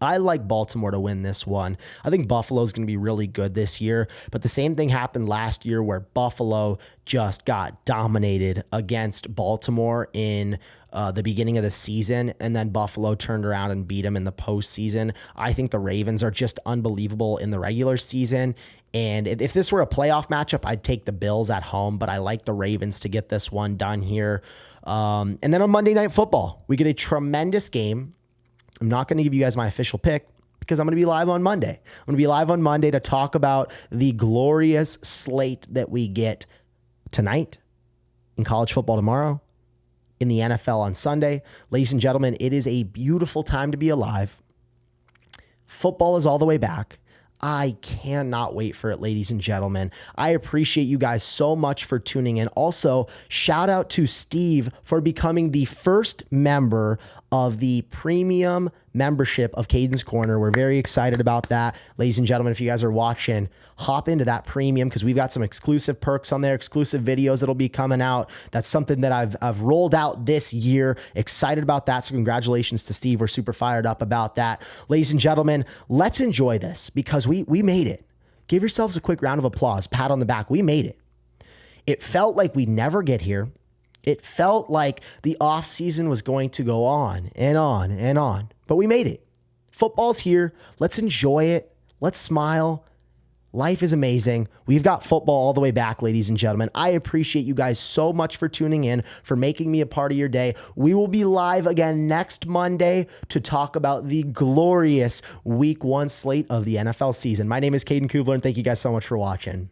I like Baltimore to win this one. I think Buffalo is going to be really good this year, but the same thing happened last year where Buffalo just got dominated against Baltimore in the beginning of the season, and then Buffalo turned around and beat them in the postseason. I think the Ravens are just unbelievable in the regular season, and if this were a playoff matchup, I'd take the Bills at home, but I like the Ravens to get this one done here. And then on Monday Night Football, we get a tremendous game. I'm not going to give you guys my official pick because I'm going to be live on Monday. I'm going to be live on Monday to talk about the glorious slate that we get tonight, in college football tomorrow, in the NFL on Sunday. Ladies and gentlemen, it is a beautiful time to be alive. Football is all the way back. I cannot wait for it, ladies and gentlemen. I appreciate you guys so much for tuning in. Also, shout out to Steve for becoming the first member of the premium membership of Caden's Corner. We're very excited about that. Ladies and gentlemen, if you guys are watching, hop into that premium because we've got some exclusive perks on there, exclusive videos that'll be coming out. That's something that I've rolled out this year. Excited about that. So congratulations to Steve. We're super fired up about that. Ladies and gentlemen, let's enjoy this because we made it. Give yourselves a quick round of applause, pat on the back. We made it. It felt like we'd never get here. It felt like the offseason was going to go on and on and on, but we made it. Football's here. Let's enjoy it. Let's smile. Life is amazing. We've got football all the way back, ladies and gentlemen. I appreciate you guys so much for tuning in, for making me a part of your day. We will be live again next Monday to talk about the glorious Week 1 slate of the NFL season. My name is Caden Kubler, and thank you guys so much for watching.